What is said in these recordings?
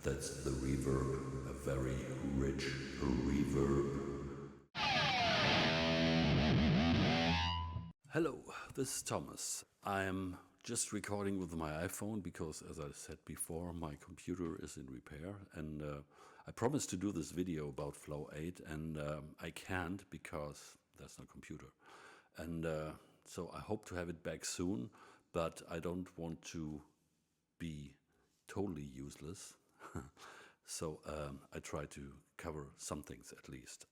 That's the reverb, a very rich reverb. Hello, this is Thomas. I'm just recording with my iPhone because, as I said before, my computer is in repair, and I promised to do this video about Flow 8, and I can't because there's no computer. And so I hope to have it back soon, but I don't want to be totally useless. So I try to cover some things at least.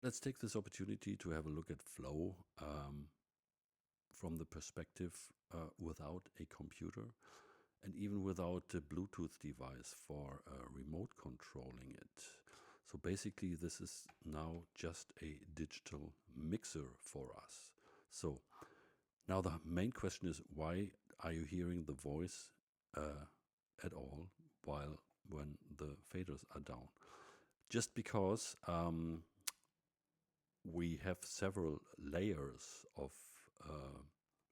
Let's take this opportunity to have a look at Flow from the perspective without a computer and even without a Bluetooth device for remote controlling it. So basically this is now just a digital mixer for us. So now the main question is, why are you hearing the voice at all when the faders are down? Just because we have several layers of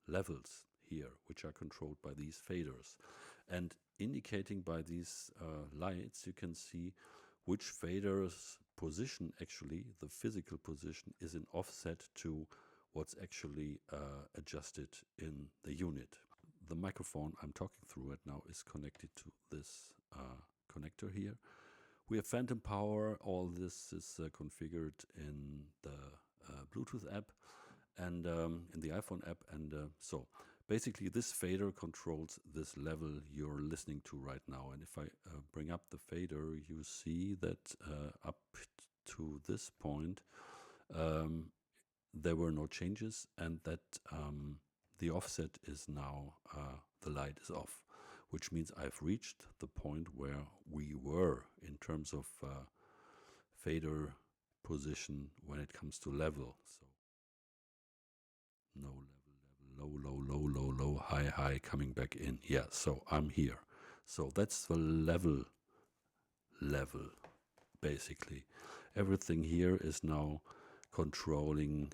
levels here, which are controlled by these faders. And indicating by these lights, you can see which fader's position, actually, the physical position, is in offset to what's actually adjusted in the unit. The microphone I'm talking through right now is connected to this connector here. We have phantom power. All this is configured in the Bluetooth app and in the iPhone app. And so basically this fader controls this level you're listening to right now. And if I bring up the fader, you see that up to this point there were no changes, and that the offset is now, the light is off, which means I've reached the point where we were in terms of fader position when it comes to level. So no level, low, low, low, low, low, high, high, coming back in. Yeah, so I'm here. So that's the level, basically. Everything here is now controlling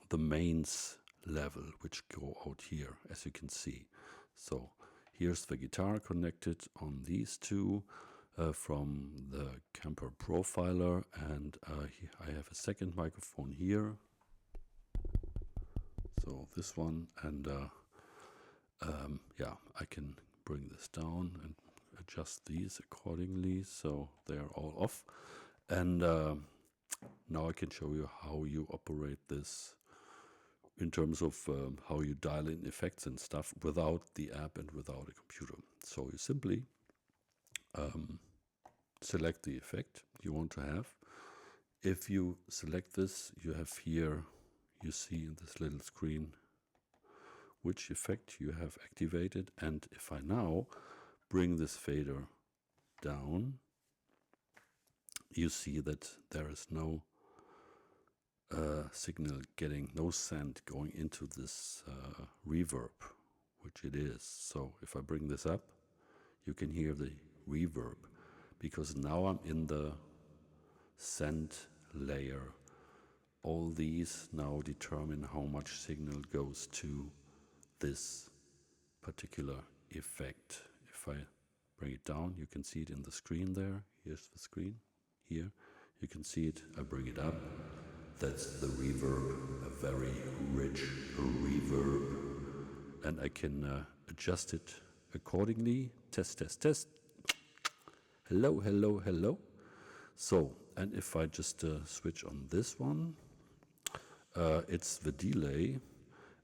the mains level, which go out here, as you can see. So here's the guitar connected on these two from the Camper Profiler, and I have a second microphone here. So this one, and yeah, I can bring this down and adjust these accordingly, so they're all off. And now I can show you how you operate this in terms of how you dial in effects and stuff without the app and without a computer. So you simply select the effect you want to have. If you select this, you have here, you see in this little screen which effect you have activated. And if I now bring this fader down, you see that there is no signal getting, no send going into this reverb, which it is. So if I bring this up, you can hear the reverb, because now I'm in the send layer. All these now determine how much signal goes to this particular effect. If I bring it down, you can see it in the screen there. Here's the screen. Here you can see it. I bring it up. That's the reverb, a very rich reverb. And I can adjust it accordingly. Test, test, test. Hello, hello, hello. So, and if I just switch on this one, it's the delay,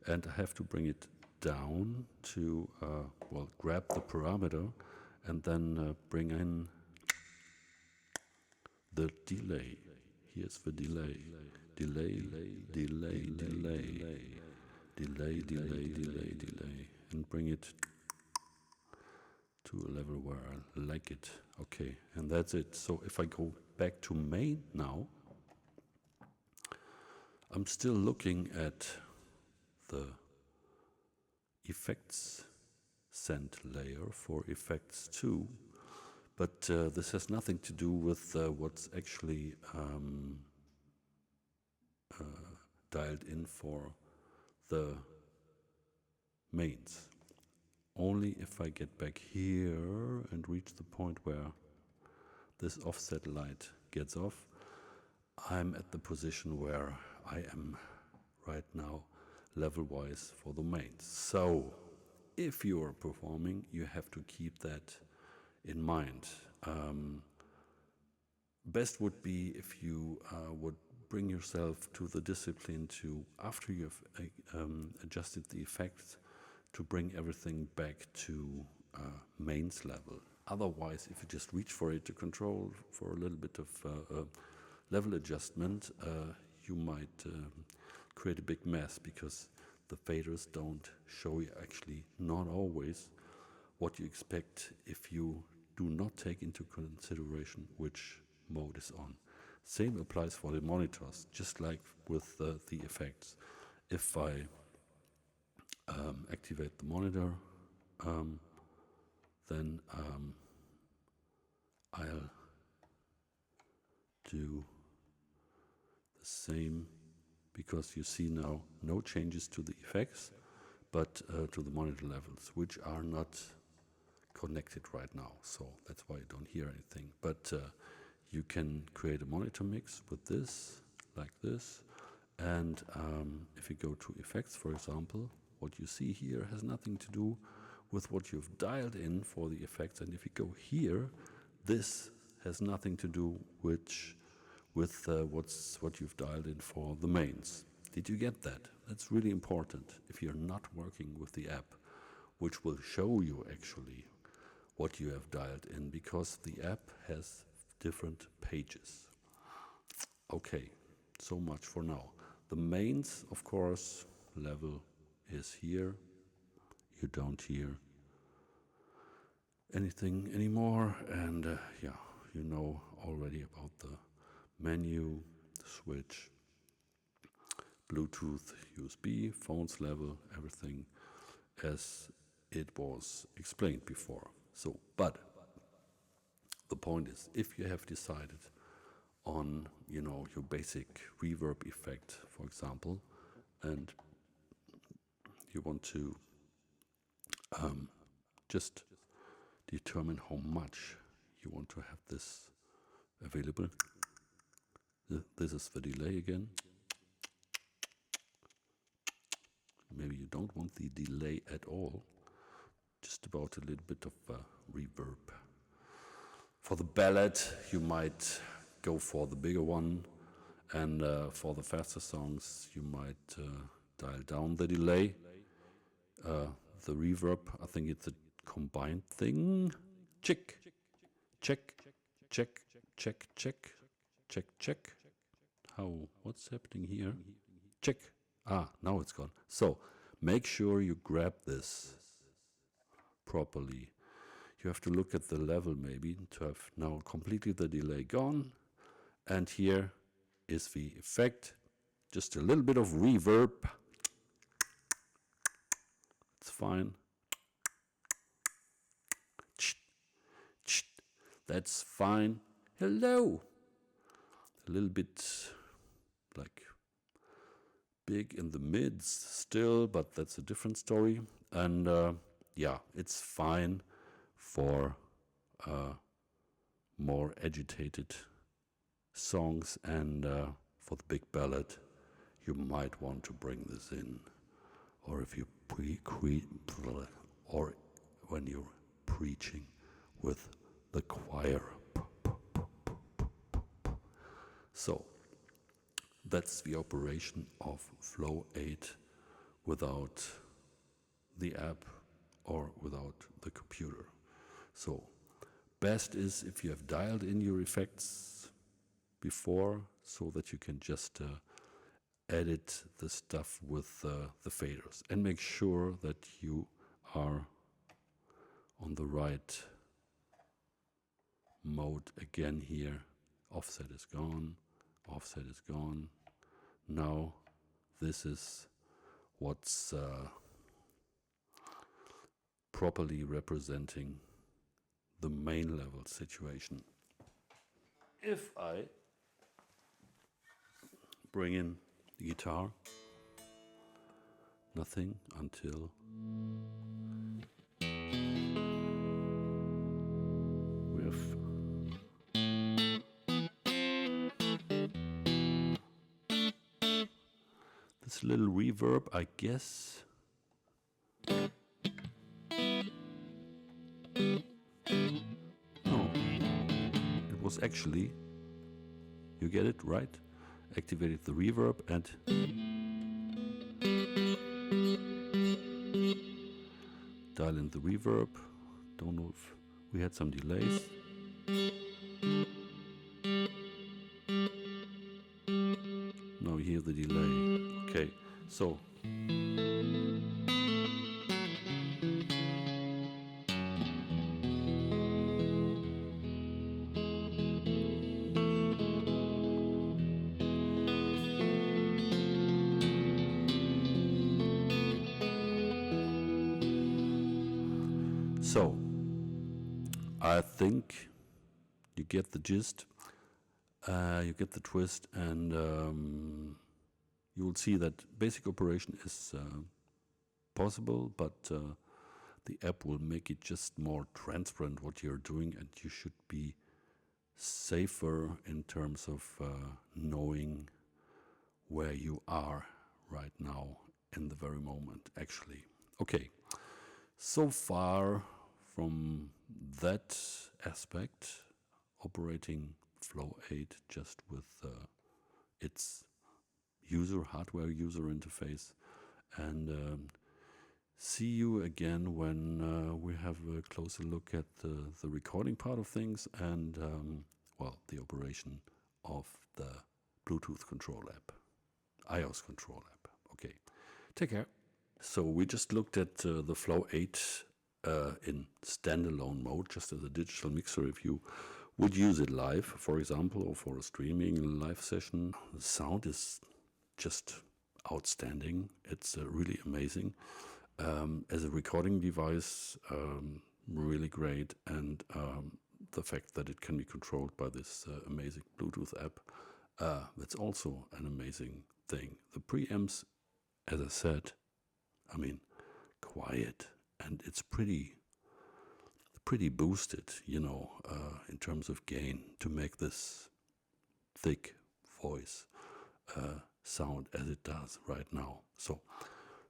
and I have to bring it down to, well, grab the parameter and then bring in the delay. Here's the delay. Delay, delay, delay, delay, delay, delay, delay, and bring it to a level where I like it. Okay, and that's it. So if I go back to main now, I'm still looking at the effects send layer for effects 2, but this has nothing to do with what's actually dialed in for the mains. only if I get back here and reach the point where this offset light gets off, I'm at the position where I am right now level-wise for the mains. So if you are performing, you have to keep that in mind. Best would be if you would bring yourself to the discipline to, after you've adjusted the effects, to bring everything back to mains level. Otherwise, if you just reach for it to control for a little bit of level adjustment, you might create a big mess, because the faders don't show you, actually not always, what you expect if you do not take into consideration which mode is on. Same applies for the monitors, just like with the effects. If I activate the monitor, then I'll do the same, because you see now no changes to the effects, but to the monitor levels, which are not connected right now, so that's why you don't hear anything. But you can create a monitor mix with this, like this, and if you go to effects, for example, what you see here has nothing to do with what you've dialed in for the effects, and if you go here, this has nothing to do with what you've dialed in for the mains. Did you get that? That's really important if you're not working with the app, which will show you actually what you have dialed in, because the app has different pages. Okay, so much for now. The mains, of course, level is here. You don't hear anything anymore, and yeah, you know already about the menu, switch, Bluetooth, USB, phones level, everything as it was explained before. So, but the point is, if you have decided on, your basic reverb effect, for example, and you want to just determine how much you want to have this available. This is the delay again. Maybe you don't want the delay at all, just about a little bit of reverb. For the ballad, you might go for the bigger one, and for the faster songs, you might dial down the delay. The reverb, I think it's a combined thing. Check, check, check, check, check, check, check. What's happening here? Check. Now it's gone. So make sure you grab this properly. You have to look at the level maybe to have now completely the delay gone. And here is the effect. Just a little bit of reverb. It's fine. That's fine. Hello. A little bit like big in the mids still, but that's a different story. And yeah, it's fine for more agitated songs, and for the big ballad, you might want to bring this in, or if you or when you're preaching with the choir. So that's the operation of Flow 8 without the app or without the computer. So best is if you have dialed in your effects before, so that you can just edit the stuff with the faders, and make sure that you are on the right mode again here. Offset is gone, offset is gone. Now this is what's properly representing the main level situation. If I bring in the guitar, nothing until a little reverb, I guess. No, it was actually, you get it, right? Activated the reverb and dial in the reverb. Don't know if we had some delays. Now you hear the delay. Okay, so I think you get the gist, you get the twist, and you will see that basic operation is possible, but the app will make it just more transparent what you're doing, and you should be safer in terms of knowing where you are right now in the very moment, actually. Okay, so far from that aspect, operating Flow 8 just with its hardware user interface, and see you again when we have a closer look at the recording part of things and well, the operation of the Bluetooth control app, iOS control app. Okay, take care. So we just looked at the Flow 8 in standalone mode, just as a digital mixer. If you would use it live, for example, or for a streaming live session, the sound is just outstanding. It's really amazing. As a recording device, really great, and the fact that it can be controlled by this amazing Bluetooth app, that's also an amazing thing. The preamps, as I said, I mean, quiet, and it's pretty boosted, you know, in terms of gain, to make this thick voice sound as it does right now. So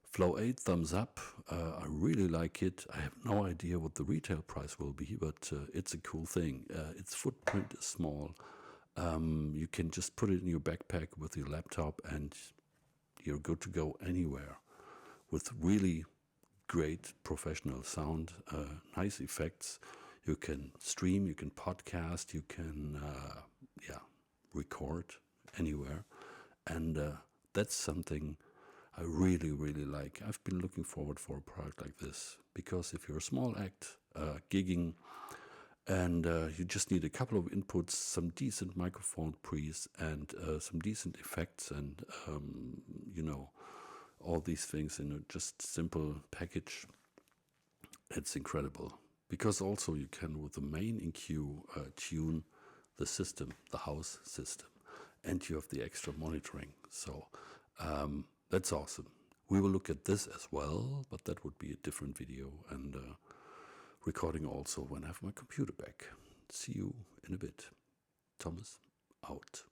Flow 8, thumbs up. I really like it. I have no idea what the retail price will be, but it's a cool thing. Its footprint is small. You can just put it in your backpack with your laptop and you're good to go anywhere, with really great professional sound, nice effects. You can stream, you can podcast, you can record anywhere, and that's something I really, really like. I've been looking forward for a product like this, because if you're a small act, gigging, and you just need a couple of inputs, some decent microphone pre's, and some decent effects, and you know, all these things in a just simple package, it's incredible. Because also you can, with the main EQ, tune the system, the house system, and you have the extra monitoring. So that's awesome. We will look at this as well, but that would be a different video, and recording also when I have my computer back. See you in a bit. Thomas, out.